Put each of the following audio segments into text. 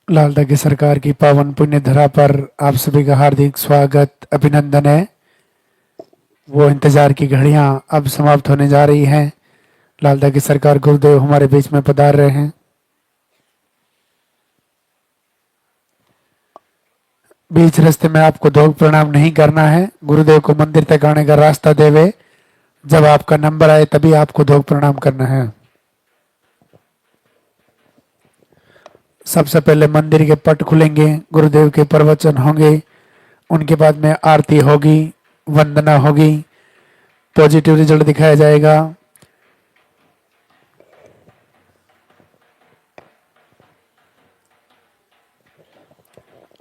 लालदा की सरकार की पावन पुण्य धरा पर आप सभी का हार्दिक स्वागत अभिनंदन है। वो इंतजार की घड़ियां अब समाप्त होने जा रही हैं। लालदा की सरकार गुरुदेव हमारे बीच में पधार रहे हैं। बीच रास्ते में आपको धोख प्रणाम नहीं करना है। गुरुदेव को मंदिर तक आने का रास्ता देवे। जब आपका नंबर आए तभी आपको धोख प्रणाम करना है। सबसे पहले मंदिर के पट खुलेंगे, गुरुदेव के प्रवचन होंगे, उनके बाद में आरती होगी, वंदना होगी, पॉजिटिव रिजल्ट दिखाया जाएगा।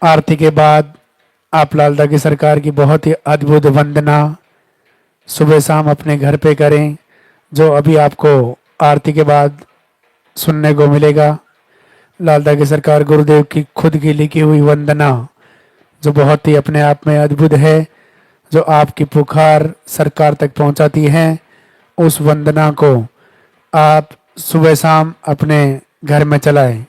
आरती के बाद आप लालदा की सरकार की बहुत ही अद्भुत वंदना सुबह शाम अपने घर पे करें, जो अभी आपको आरती के बाद सुनने को मिलेगा। लालदा की सरकार गुरुदेव की खुद की लिखी हुई वंदना, जो बहुत ही अपने आप में अद्भुत है, जो आपकी पुकार सरकार तक पहुंचाती है। उस वंदना को आप सुबह शाम अपने घर में चलाएं।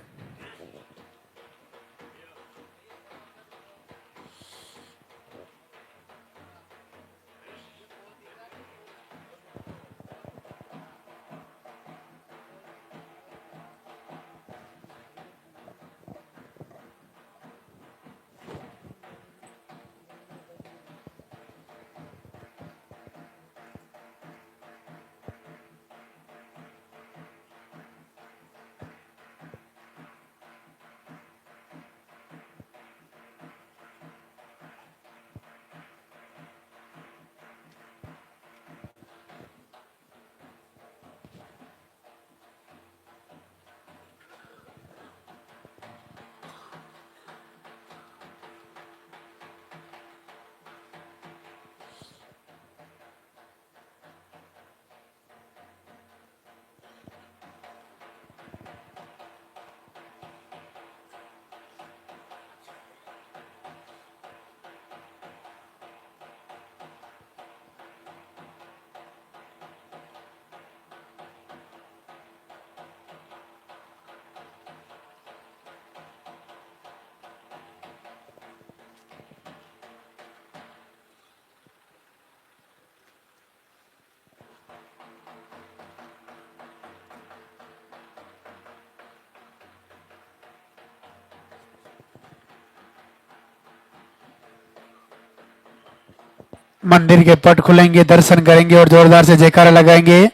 मंदिर के पट खुलेंगे, दर्शन करेंगे और जोरदार से जयकारा लगाएंगे।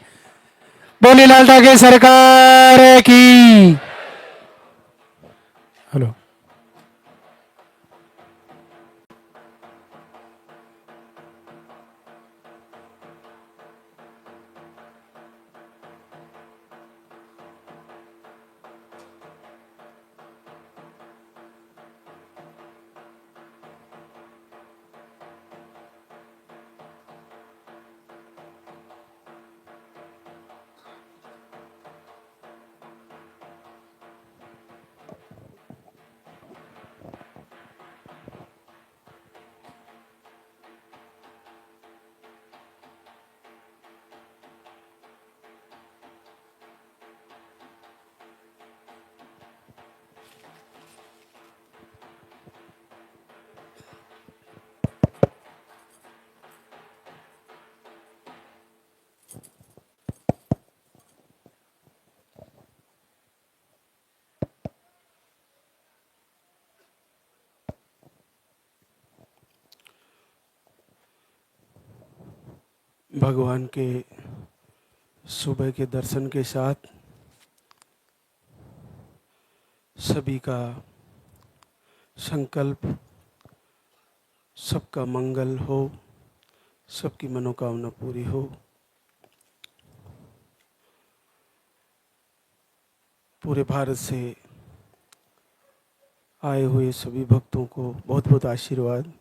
बोली लालदा की सरकार की। हेलो। भगवान के सुबह के दर्शन के साथ सभी का संकल्प, सबका मंगल हो, सबकी मनोकामना पूरी हो। पूरे भारत से आए हुए सभी भक्तों को बहुत बहुत आशीर्वाद।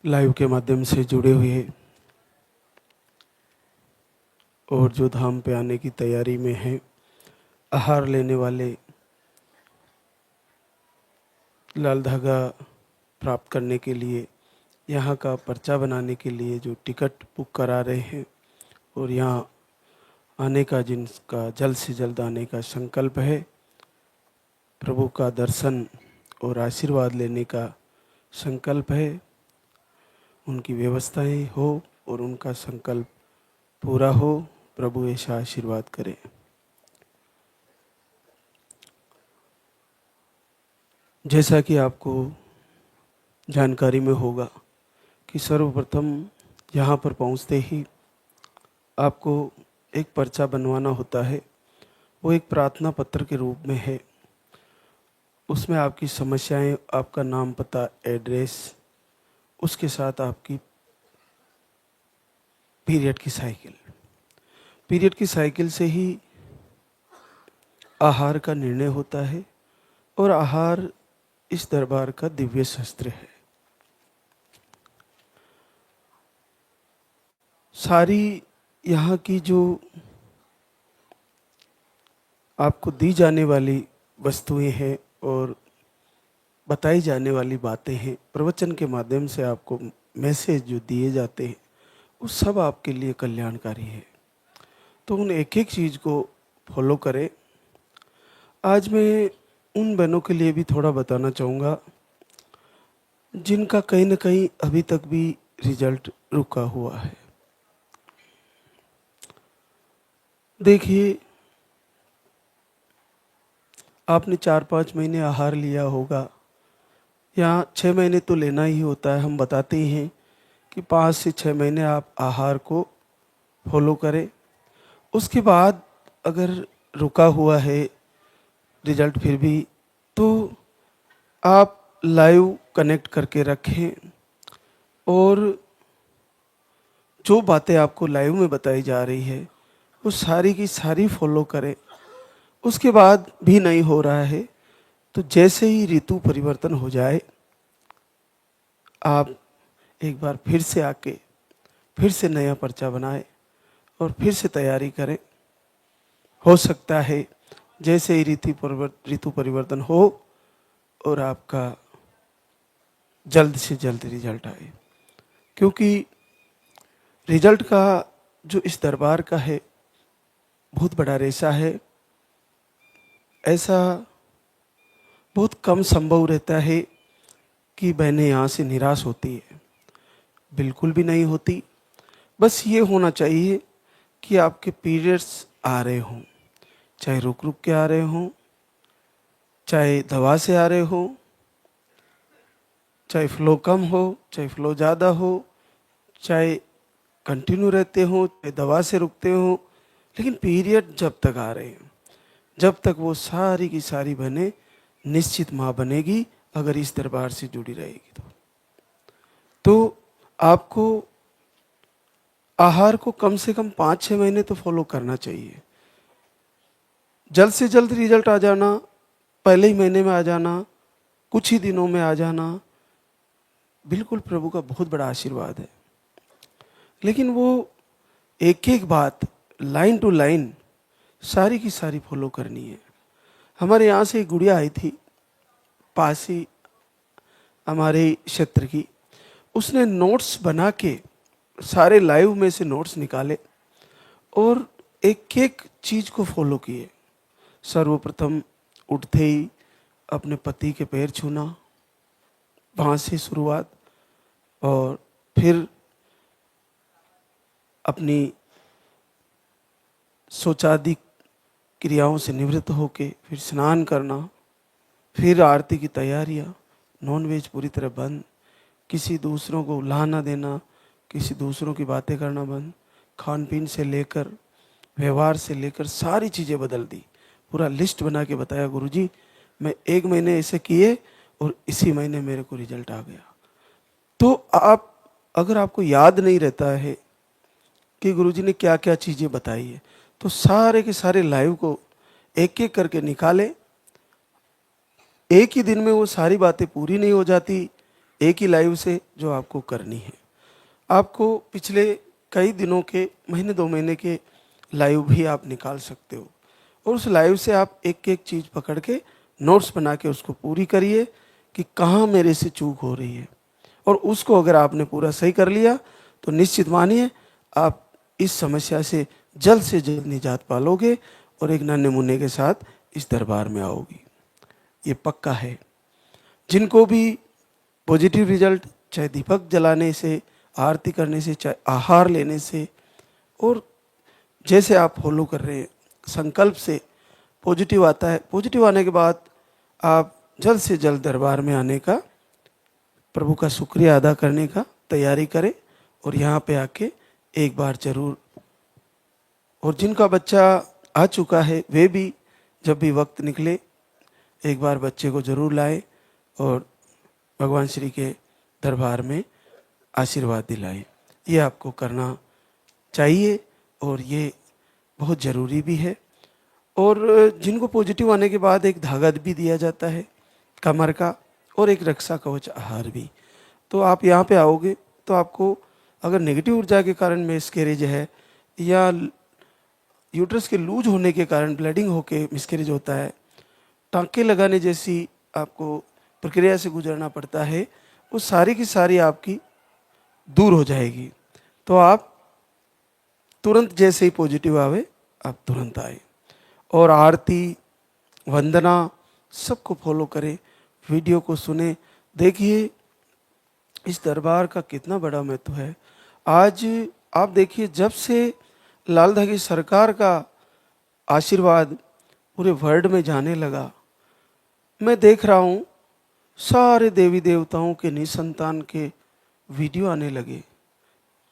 लाइव के माध्यम से जुड़े हुए और जो धाम पे आने की तैयारी में हैं, आहार लेने वाले, लाल धागा प्राप्त करने के लिए, यहाँ का पर्चा बनाने के लिए जो टिकट बुक करा रहे हैं और यहाँ आने का, जिनका जल्द से जल्द आने का संकल्प है, प्रभु का दर्शन और आशीर्वाद लेने का संकल्प है, उनकी व्यवस्थाएं हो और उनका संकल्प पूरा हो। प्रभु ऐसा आशीर्वाद करे। जैसा कि आपको जानकारी में होगा कि सर्वप्रथम यहाँ पर पहुँचते ही आपको एक पर्चा बनवाना होता है। वो एक प्रार्थना पत्र के रूप में है। उसमें आपकी समस्याएं, आपका नाम, पता, एड्रेस, उसके साथ आपकी पीरियड की साइकिल। पीरियड की साइकिल से ही आहार का निर्णय होता है और आहार इस दरबार का दिव्य शस्त्र है। सारी यहाँ की जो आपको दी जाने वाली वस्तुएं हैं और बताई जाने वाली बातें हैं, प्रवचन के माध्यम से आपको मैसेज जो दिए जाते हैं, वो सब आपके लिए कल्याणकारी है। तो उन एक एक चीज़ को फॉलो करें। आज मैं उन बहनों के लिए भी थोड़ा बताना चाहूँगा जिनका कहीं ना कहीं अभी तक भी रिजल्ट रुका हुआ है। देखिए, आपने 4-5 महीने आहार लिया होगा या 6 महीने तो लेना ही होता है। हम बताते ही हैं कि 5 से 6 महीने आप आहार को फॉलो करें। उसके बाद अगर रुका हुआ है रिजल्ट फिर भी, तो आप लाइव कनेक्ट करके रखें और जो बातें आपको लाइव में बताई जा रही है वो सारी की सारी फॉलो करें। उसके बाद भी नहीं हो रहा है तो जैसे ही ऋतु परिवर्तन हो जाए, आप एक बार फिर से आके फिर से नया पर्चा बनाए और फिर से तैयारी करें। हो सकता है जैसे ही ऋतु परिवर्तन हो और आपका जल्द से जल्द रिजल्ट आए, क्योंकि रिजल्ट का जो इस दरबार का है बहुत बड़ा रेशा है। ऐसा बहुत कम संभव रहता है कि बहनें यहाँ से निराश होती है, बिल्कुल भी नहीं होती। बस ये होना चाहिए कि आपके पीरियड्स आ रहे हों, चाहे रुक रुक के आ रहे हों, चाहे दवा से आ रहे हो, चाहे फ्लो कम हो, चाहे फ्लो ज़्यादा हो, चाहे कंटिन्यू रहते हो, चाहे दवा से रुकते हो, लेकिन पीरियड जब तक आ रहे हैं, जब तक वो सारी की सारी बहनें निश्चित माँ बनेगी अगर इस दरबार से जुड़ी रहेगी। तो आपको आहार को कम से कम 5-6 महीने तो फॉलो करना चाहिए। जल्द से जल्द रिजल्ट आ जाना, पहले ही महीने में आ जाना, कुछ ही दिनों में आ जाना, बिल्कुल प्रभु का बहुत बड़ा आशीर्वाद है। लेकिन वो एक एक बात लाइन टू लाइन सारी की सारी फॉलो करनी है। हमारे यहाँ से एक गुड़िया आई थी, पास ही हमारे क्षेत्र की। उसने नोट्स बना के सारे लाइव में से नोट्स निकाले और एक एक चीज़ को फॉलो किए। सर्वप्रथम उठते ही अपने पति के पैर छूना, वहाँ से शुरुआत, और फिर अपनी शौचादि क्रियाओं से निवृत्त होके फिर स्नान करना, फिर आरती की तैयारियाँ, नॉनवेज पूरी तरह बंद, किसी दूसरों को उल्हाना देना, किसी दूसरों की बातें करना बंद, खान पीन से लेकर व्यवहार से लेकर सारी चीज़ें बदल दी। पूरा लिस्ट बना के बताया, गुरुजी मैं 1 महीने ऐसे किए और इसी महीने मेरे को रिजल्ट आ गया। तो आप अगर आपको याद नहीं रहता है कि गुरुजी ने क्या क्या चीज़ें बताई है, तो सारे के सारे लाइव को एक एक करके निकाले। एक ही दिन में वो सारी बातें पूरी नहीं हो जाती एक ही लाइव से जो आपको करनी है। आपको पिछले कई दिनों के, महीने 2 महीने के लाइव भी आप निकाल सकते हो और उस लाइव से आप एक एक चीज़ पकड़ के नोट्स बना के उसको पूरी करिए कि कहाँ मेरे से चूक हो रही है। और उसको अगर आपने पूरा सही कर लिया तो निश्चित मानिए आप इस समस्या से जल्द से जल्द निजात पालोगे और एक नन्हे मुन्ने के साथ इस दरबार में आओगी, ये पक्का है। जिनको भी पॉजिटिव रिजल्ट, चाहे दीपक जलाने से, आरती करने से, चाहे आहार लेने से, और जैसे आप फॉलो कर रहे हैं संकल्प से पॉजिटिव आता है, पॉजिटिव आने के बाद आप जल्द से जल्द दरबार में आने का, प्रभु का शुक्रिया अदा करने का तैयारी करें और यहाँ पे आके एक बार जरूर, और जिनका बच्चा आ चुका है वे भी जब भी वक्त निकले एक बार बच्चे को जरूर लाए और भगवान श्री के दरबार में आशीर्वाद दिलाए। ये आपको करना चाहिए और ये बहुत ज़रूरी भी है। और जिनको पॉजिटिव आने के बाद एक धागा भी दिया जाता है कमर का, और एक रक्षा कवच आहार भी। तो आप यहाँ पे आओगे तो आपको अगर नेगेटिव ऊर्जा के कारण मिसकैरेज है या यूट्रस के लूज होने के कारण ब्लीडिंग होके मिसकैरेज होता है, टाँके लगाने जैसी आपको प्रक्रिया से गुजरना पड़ता है, वो सारी की सारी आपकी दूर हो जाएगी। तो आप तुरंत जैसे ही पॉजिटिव आवे आप तुरंत आए और आरती वंदना सबको फॉलो करें, वीडियो को सुने। देखिए इस दरबार का कितना बड़ा महत्व है। आज आप देखिए जब से लाल धागी सरकार का आशीर्वाद पूरे वर्ल्ड में जाने लगा, मैं देख रहा हूँ सारे देवी देवताओं के निसंतान के वीडियो आने लगे।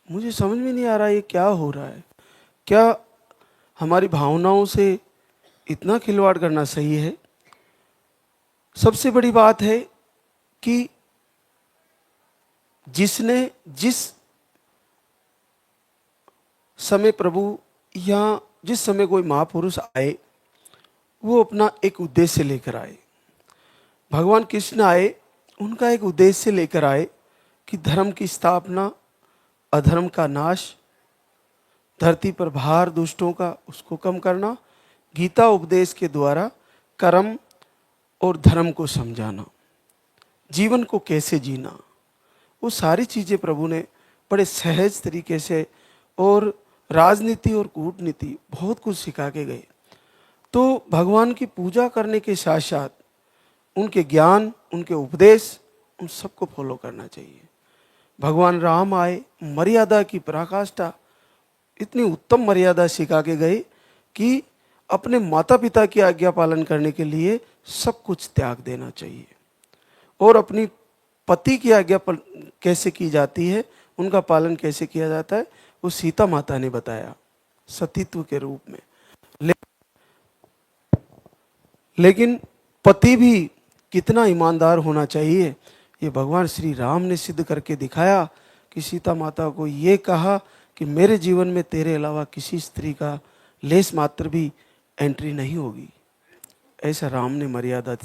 मुझे समझ में नहीं आ रहा ये क्या हो रहा है। क्या हमारी भावनाओं से इतना खिलवाड़ करना सही है? सबसे बड़ी बात है कि जिसने जिस समय प्रभु या जिस समय कोई महापुरुष आए वो अपना एक उद्देश्य लेकर आए। भगवान कृष्ण आए, उनका एक उद्देश्य लेकर आए कि धर्म की स्थापना, अधर्म का नाश, धरती पर भार दुष्टों का उसको कम करना, गीता उपदेश के द्वारा कर्म और धर्म को समझाना, जीवन को कैसे जीना, वो सारी चीज़ें प्रभु ने बड़े सहज तरीके से, और राजनीति और कूटनीति बहुत कुछ सिखा के गए। तो भगवान की पूजा करने के साथ साथ उनके ज्ञान, उनके उपदेश, उन सबको फॉलो करना चाहिए। भगवान राम आए, मर्यादा की पराकाष्ठा, इतनी उत्तम मर्यादा सिखा के गए कि अपने माता पिता की आज्ञा पालन करने के लिए सब कुछ त्याग देना चाहिए, और अपनी पति की आज्ञा कैसे की जाती है, उनका पालन कैसे किया जाता है, वो सीता माता ने बताया सतीत्व के रूप में। लेकिन पति भी कितना ईमानदार होना चाहिए, ये भगवान श्री राम ने सिद्ध करके दिखाया कि सीता माता को ये कहा कि मेरे जीवन में तेरे अलावा किसी स्त्री का लेस मात्र भी एंट्री नहीं होगी। ऐसा राम ने मर्यादा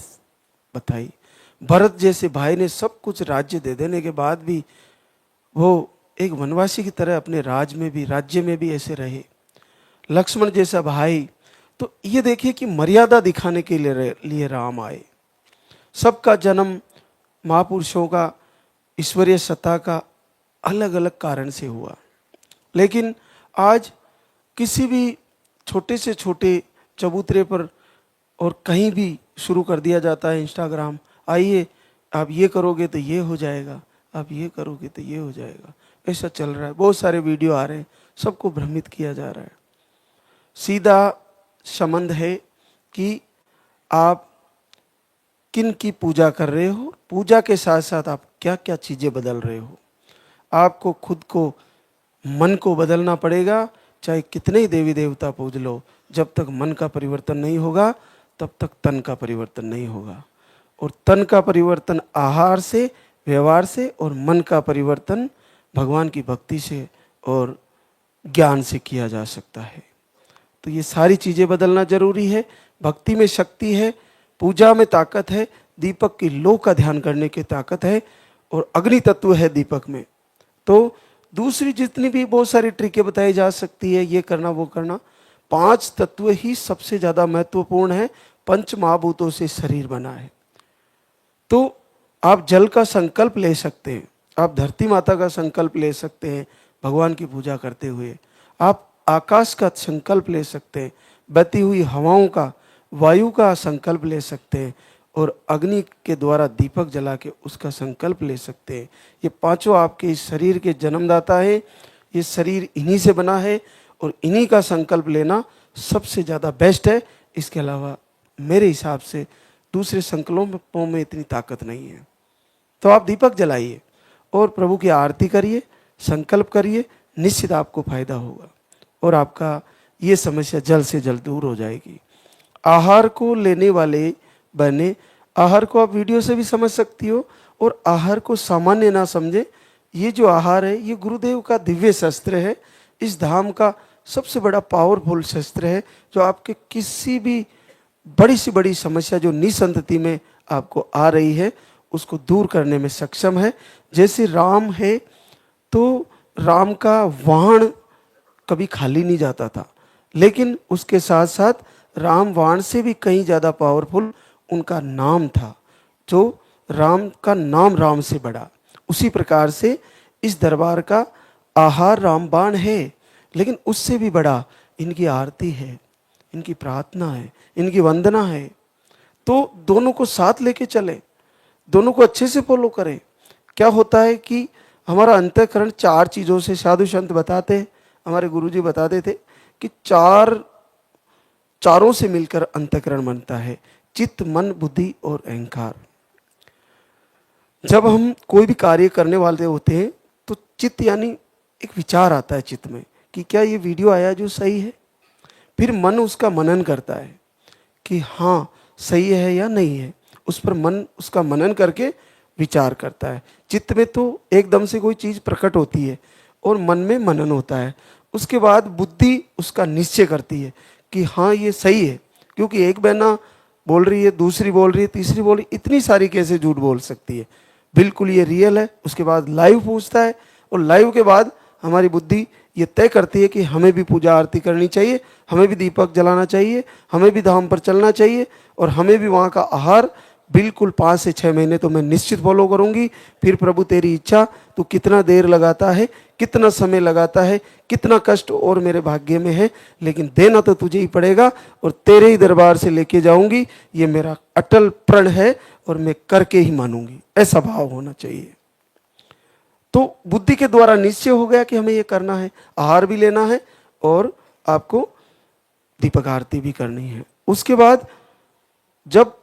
बताई। भरत जैसे भाई ने सब कुछ राज्य दे देने के बाद भी वो एक वनवासी की तरह अपने राज्य में भी ऐसे रहे। लक्ष्मण जैसा भाई। तो ये देखिए कि मर्यादा दिखाने के लिए राम आए। सबका जन्म महापुरुषों का ईश्वरीय सत्ता का अलग अलग कारण से हुआ, लेकिन आज किसी भी छोटे से छोटे चबूतरे पर और कहीं भी शुरू कर दिया जाता है इंस्टाग्राम, आइए आप ये करोगे तो ये हो जाएगा, आप ये करोगे तो ये हो जाएगा। ऐसा चल रहा है, बहुत सारे वीडियो आ रहे हैं, सबको भ्रमित किया जा रहा है। सीधा संबंध है कि आप किन की पूजा कर रहे हो, पूजा के साथ साथ आप क्या क्या चीज़ें बदल रहे हो। आपको खुद को, मन को बदलना पड़ेगा। चाहे कितने ही देवी देवता पूज लो, जब तक मन का परिवर्तन नहीं होगा तब तक तन का परिवर्तन नहीं होगा। और तन का परिवर्तन आहार से, व्यवहार से, और मन का परिवर्तन भगवान की भक्ति से और ज्ञान से किया जा सकता है। तो ये सारी चीज़ें बदलना जरूरी है। भक्ति में शक्ति है, पूजा में ताकत है, दीपक की लो का ध्यान करने की ताकत है, और अग्नि तत्व है दीपक में। तो दूसरी जितनी भी बहुत सारी ट्रिकें बताई जा सकती है, ये करना वो करना, 5 तत्व ही सबसे ज़्यादा महत्वपूर्ण है। पंच महाभूतों से शरीर बना है। तो आप जल का संकल्प ले सकते हैं, आप धरती माता का संकल्प ले सकते हैं भगवान की पूजा करते हुए। आप आकाश का संकल्प ले सकते हैं, बहती हुई हवाओं का, वायु का संकल्प ले सकते हैं, और अग्नि के द्वारा दीपक जला के उसका संकल्प ले सकते हैं। ये पांचों आपके इस शरीर के जन्मदाता है। ये शरीर इन्हीं से बना है और इन्हीं का संकल्प लेना सबसे ज़्यादा बेस्ट है। इसके अलावा मेरे हिसाब से दूसरे संकल्पों में इतनी ताकत नहीं है। तो आप दीपक जलाइए और प्रभु की आरती करिए, संकल्प करिए, निश्चित आपको फायदा होगा और आपका ये समस्या जल्द से जल्द दूर हो जाएगी। आहार को लेने वाले बने, आहार को आप वीडियो से भी समझ सकती हो और आहार को सामान्य ना समझे। ये जो आहार है ये गुरुदेव का दिव्य शस्त्र है, इस धाम का सबसे बड़ा पावरफुल शस्त्र है, जो आपके किसी भी बड़ी से बड़ी समस्या जो निसंतति में आपको आ रही है उसको दूर करने में सक्षम है। जैसे राम है तो राम का वाहन कभी खाली नहीं जाता था, लेकिन उसके साथ साथ राम वाहन से भी कहीं ज़्यादा पावरफुल उनका नाम था, जो राम का नाम राम से बड़ा। उसी प्रकार से इस दरबार का आहार रामबाण है, लेकिन उससे भी बड़ा इनकी आरती है, इनकी प्रार्थना है, इनकी वंदना है। तो दोनों को साथ लेके चले, दोनों को अच्छे से फॉलो करें। क्या होता है कि हमारा अंतःकरण 4 चीज़ों से, साधु संत बताते हैं, हमारे गुरुजी बताते थे कि चारों से मिलकर अंतःकरण बनता है, चित्त, मन, बुद्धि और अहंकार। जब हम कोई भी कार्य करने वाले होते हैं तो चित्त यानी एक विचार आता है चित्त में कि क्या ये वीडियो आया जो सही है। फिर मन उसका मनन करता है कि हाँ सही है या नहीं है, उस पर मन उसका मनन करके विचार करता है। चित्त में तो एकदम से कोई चीज़ प्रकट होती है और मन में मनन होता है। उसके बाद बुद्धि उसका निश्चय करती है कि हाँ ये सही है, क्योंकि एक बहना बोल रही है, दूसरी बोल रही है, तीसरी बोल रही है, इतनी सारी कैसे झूठ बोल सकती है, बिल्कुल ये रियल है। उसके बाद लाइव पूछता है और लाइव के बाद हमारी बुद्धि ये तय करती है कि हमें भी पूजा आरती करनी चाहिए, हमें भी दीपक जलाना चाहिए, हमें भी धाम पर चलना चाहिए और हमें भी वहाँ का आहार बिल्कुल 5 से 6 महीने तो मैं निश्चित फॉलो करूँगी। फिर प्रभु तेरी इच्छा, तू कितना देर लगाता है, कितना समय लगाता है, कितना कष्ट और मेरे भाग्य में है, लेकिन देना तो तुझे ही पड़ेगा और तेरे ही दरबार से लेके जाऊँगी। ये मेरा अटल प्रण है और मैं करके ही मानूंगी, ऐसा भाव होना चाहिए। तो बुद्धि के द्वारा निश्चय हो गया कि हमें ये करना है, आहार भी लेना है और आपको दीपक आरती भी करनी है। उसके बाद जब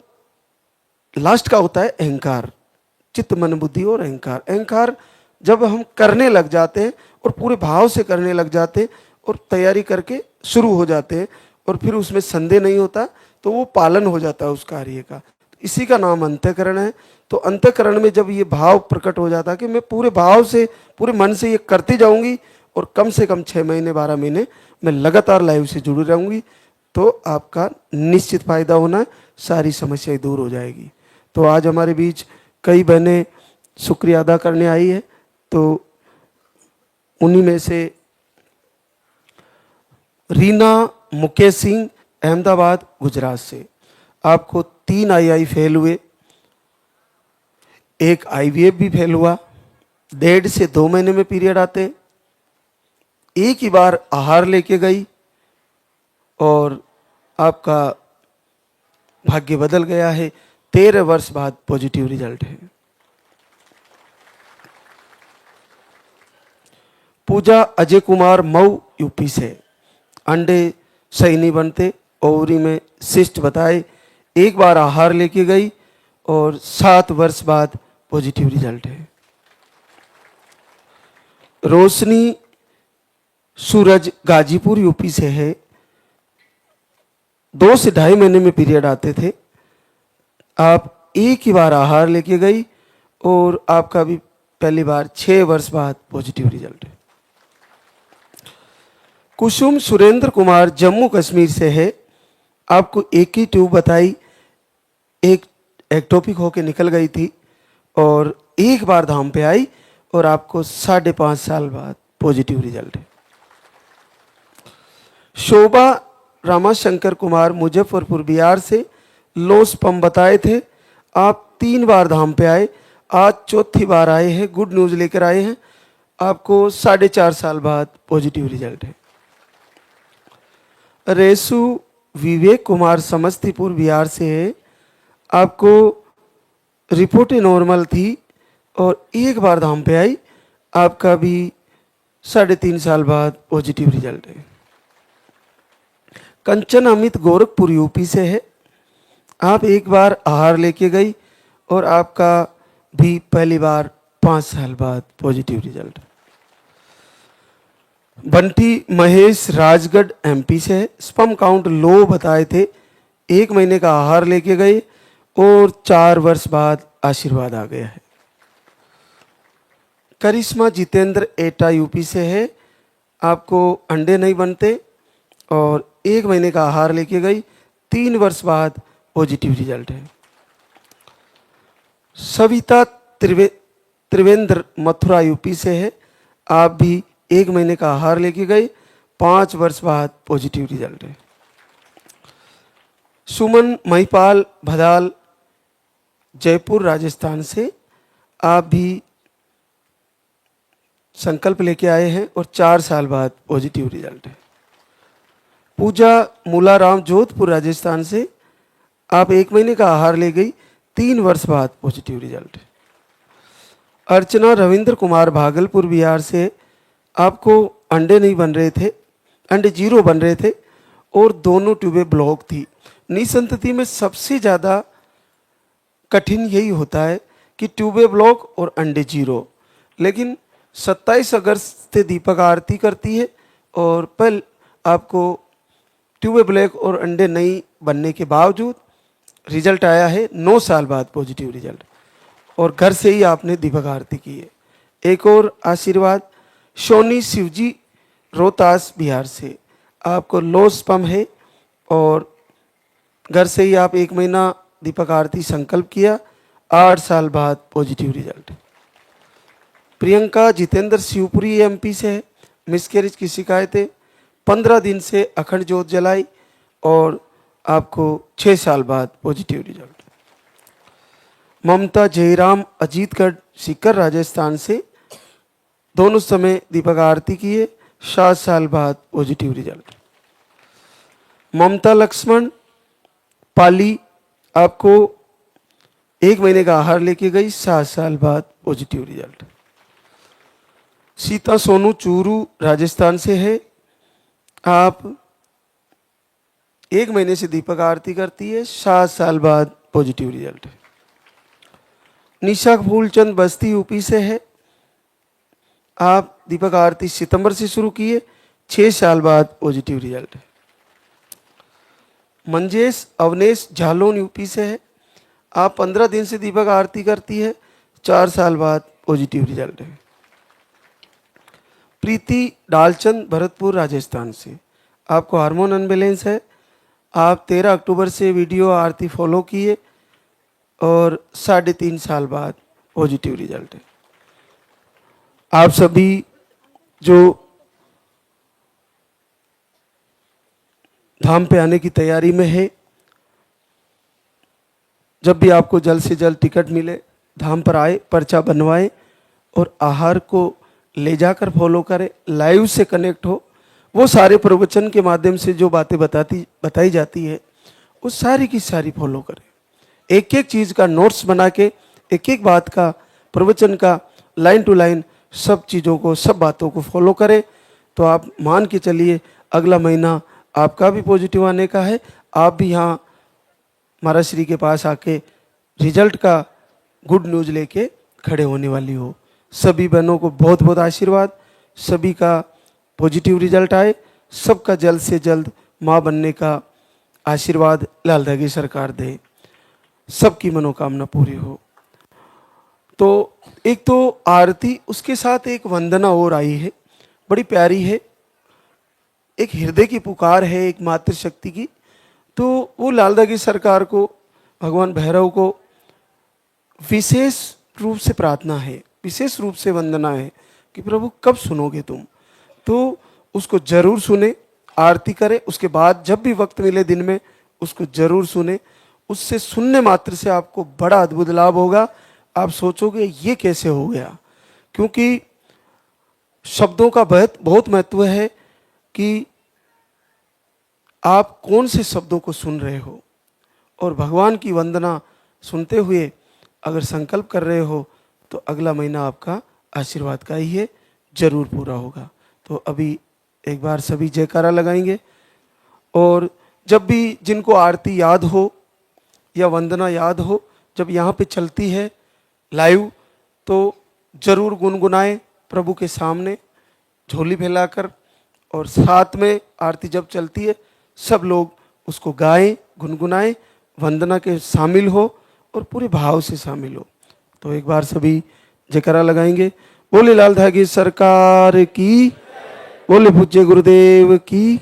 लास्ट का होता है अहंकार, चित्त, मन, बुद्धि और अहंकार। अहंकार जब हम करने लग जाते हैं और पूरे भाव से करने लग जाते हैं और तैयारी करके शुरू हो जाते हैं और फिर उसमें संदेह नहीं होता, तो वो पालन हो जाता है उस कार्य का। इसी का नाम अंतःकरण है। तो अंतःकरण में जब ये भाव प्रकट हो जाता है कि मैं पूरे भाव से, पूरे मन से ये करती जाऊंगी और कम से कम 6 महीने 12 महीने मैं लगातार लाइव से जुड़ी रहूंगी, तो आपका निश्चित फायदा होना है, सारी समस्याएं दूर हो जाएगी। तो आज हमारे बीच कई बहनें शुक्रिया अदा करने आई है, तो उन्हीं में से रीना मुकेश सिंह, अहमदाबाद, गुजरात से। आपको 3 आई फेल हुए, एक IVF भी फेल हुआ, 1.5 से 2 महीने में पीरियड आते, एक ही बार आहार लेके गई और आपका भाग्य बदल गया है। 13 वर्ष बाद पॉजिटिव रिजल्ट है। पूजा अजय कुमार, मऊ, यूपी से। अंडे सही नहीं बनते, ओवरी में सिस्ट बताए, एक बार आहार लेके गई और 7 वर्ष बाद पॉजिटिव रिजल्ट है। रोशनी सूरज, गाजीपुर, यूपी से है। 2 से 2.5 महीने में पीरियड आते थे, आप एक ही बार आहार लेके गई और आपका भी पहली बार 6 वर्ष बाद पॉजिटिव रिजल्ट है। कुसुम सुरेंद्र कुमार, जम्मू कश्मीर से है। आपको एक ही ट्यूब बताई, एक एक्टोपिक होके निकल गई थी और एक बार धाम पे आई और आपको 5.5 साल बाद पॉजिटिव रिजल्ट है। शोभा रामाशंकर कुमार, मुजफ्फरपुर, बिहार से। लोस पम बताए थे, आप 3 बार धाम पे आए, आज 4थी बार आए हैं, गुड न्यूज़ लेकर आए हैं। आपको 4.5 साल बाद पॉजिटिव रिजल्ट है। रेसु विवेक कुमार समस्तीपुर बिहार से है। आपको रिपोर्टें नॉर्मल थी और एक बार धाम पे आई, आपका भी 3.5 साल बाद पॉजिटिव रिजल्ट है। कंचन अमित गोरखपुर यूपी से है। आप एक बार आहार लेके गई और आपका भी पहली बार 5 साल बाद positive result. Bunty Mahesh Rajgarh MP से है। स्पर्म काउंट लो बताए थे, 1 महीने का आहार लेके गए और 4 वर्ष बाद आशीर्वाद आ गया है। करिश्मा जितेंद्र एटा यूपी से है। आपको अंडे नहीं बनते और 1 महीने का आहार लेके गई, 3 वर्ष बाद पॉजिटिव रिजल्ट है। सविता त्रिवेंद्र मथुरा यूपी से है। आप भी 1 महीने का आहार लेके गए, 5 वर्ष बाद पॉजिटिव रिजल्ट है। सुमन महिपाल भदाल जयपुर राजस्थान से, आप भी संकल्प लेके आए हैं और 4 साल बाद पॉजिटिव रिजल्ट है। पूजा मूलाराम जोधपुर राजस्थान से, आप 1 महीने का आहार ले गई, 3 वर्ष बाद पॉजिटिव रिजल्ट है। अर्चना रविंद्र कुमार भागलपुर बिहार से, आपको अंडे नहीं बन रहे थे, अंडे 0 बन रहे थे और दोनों ट्यूबें ब्लॉक थी। निसंतति में सबसे ज़्यादा कठिन यही होता है कि ट्यूबें ब्लॉक और अंडे 0। लेकिन 27 अगस्त से दीपक आरती करती है और पल आपको ट्यूबें ब्लॉक और अंडे नहीं बनने के बावजूद रिजल्ट आया है, 9 साल बाद पॉजिटिव रिजल्ट, और घर से ही आपने दीपक आरती की है। एक और आशीर्वाद, सोनी शिवजी रोहतास बिहार से, आपको लो स्पर्म है और घर से ही आप 1 महीना दीपक आरती संकल्प किया, 8 साल बाद positive result. Priyanka Jitendra Shivpuri MP से है। मिसकैरेज की शिकायतें, 15 दिन से अखंड ज्योत जलाई और आपको 6 साल बाद पॉजिटिव रिजल्ट। ममता जयराम अजीतगढ़ सीकर राजस्थान से, दोनों समय दीपक आरती किए, 7 साल बाद पॉजिटिव रिजल्ट। ममता लक्ष्मण पाली, आपको 1 महीने का आहार लेके गई, 7 साल बाद पॉजिटिव रिजल्ट। सीता सोनू चूरू राजस्थान से है। आप 1 महीने से दीपक आरती करती है, 7 साल बाद पॉजिटिव रिजल्ट है। निशा फूलचंद बस्ती यूपी से है। आप दीपक आरती सितंबर से शुरू किए, 6 साल बाद पॉजिटिव रिजल्ट है। मंजेश अवनेश झालोन यूपी से है। आप 15 दिन से दीपक आरती करती है, 4 साल बाद पॉजिटिव रिजल्ट है। प्रीति डालचंद भरतपुर राजस्थान से, आपको हार्मोन अनबैलेंस है। आप 13 अक्टूबर से वीडियो आरती फॉलो किए और 3.5 साल बाद पॉजिटिव रिजल्ट है। आप सभी जो धाम पे आने की तैयारी में है, जब भी आपको जल्द से जल्द टिकट मिले धाम पर आए, पर्चा बनवाएं और आहार को ले जाकर फॉलो करें, लाइव से कनेक्ट हो। वो सारे प्रवचन के माध्यम से जो बातें बताई जाती है, वो सारी की सारी फॉलो करें। एक एक चीज़ का नोट्स बना के, एक एक बात का, प्रवचन का लाइन टू लाइन सब चीज़ों को, सब बातों को फॉलो करें, तो आप मान के चलिए अगला महीना आपका भी पॉजिटिव आने का है। आप भी यहाँ महाराज श्री के पास आके रिजल्ट का गुड न्यूज़ लेके खड़े होने वाली हो। सभी बहनों को बहुत बहुत आशीर्वाद, सभी का पॉजिटिव रिजल्ट आए, सबका जल्द से जल्द माँ बनने का आशीर्वाद लाल धागी सरकार दे, सबकी मनोकामना पूरी हो। तो एक तो आरती, उसके साथ एक वंदना और आई है, बड़ी प्यारी है, एक हृदय की पुकार है, एक मातृशक्ति की। तो वो लाल धागी सरकार को, भगवान भैरव को विशेष रूप से प्रार्थना है, विशेष रूप से वंदना है कि प्रभु कब सुनोगे तुम। तो उसको जरूर सुने, आरती करें, उसके बाद जब भी वक्त मिले दिन में उसको जरूर सुने। उससे सुनने मात्र से आपको बड़ा अद्भुत लाभ होगा। आप सोचोगे ये कैसे हो गया, क्योंकि शब्दों का बहुत महत्व है कि आप कौन से शब्दों को सुन रहे हो, और भगवान की वंदना सुनते हुए अगर संकल्प कर रहे हो तो अगला महीना आपका आशीर्वाद का ही है, जरूर पूरा होगा। तो अभी एक बार सभी जयकारा लगाएंगे, और जब भी जिनको आरती याद हो या वंदना याद हो, जब यहाँ पे चलती है लाइव तो जरूर गुनगुनाएं प्रभु के सामने झोली फैलाकर, और साथ में आरती जब चलती है सब लोग उसको गाएं, गुनगुनाएं, वंदना के शामिल हो और पूरे भाव से शामिल हो। तो एक बार सभी जयकारा लगाएंगे। बोले लाल धागी सरकार की, बोले पूज्य गुरुदेव की।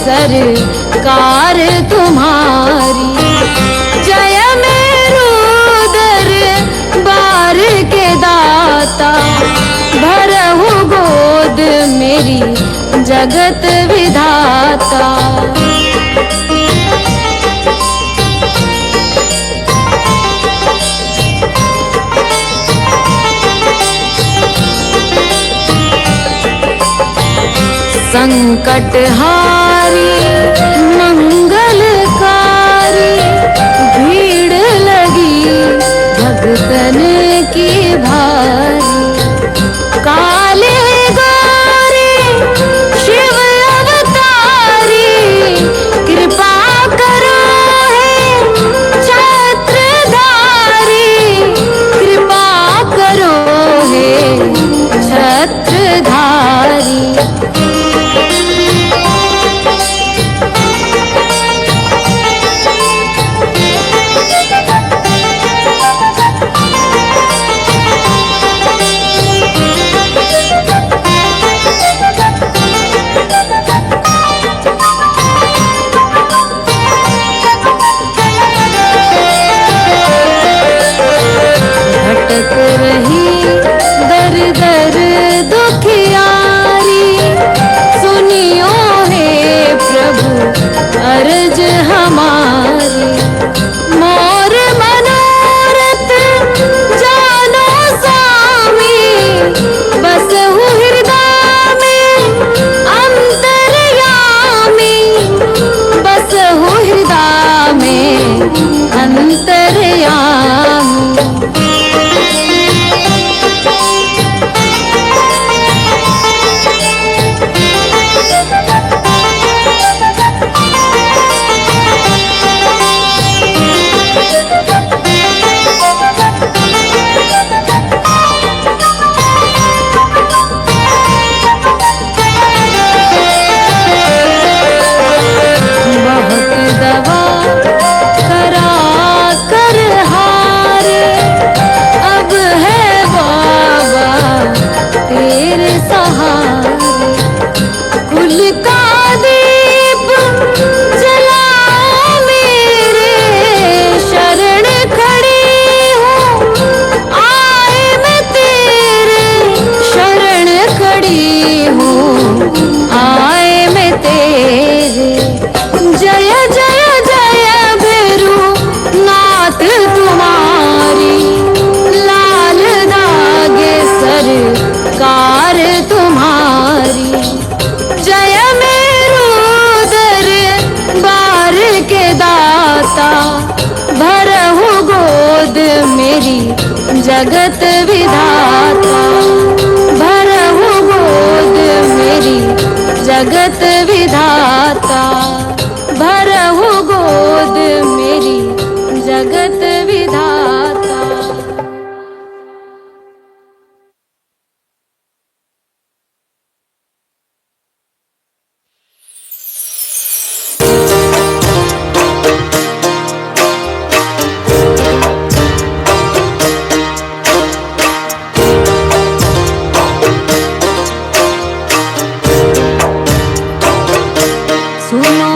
सरकार तुम्हारी, जय मेरू दरबार के दाता, भरहु गोद मेरी जगत विधाता। संकट हारी मंगलकारी, भीड़ लगी भक्तन की भारी। काले गौरी शिव अवतारी, कृपा करो हे छत्रधारी, कृपा करो हे छत्रधारी। सुनो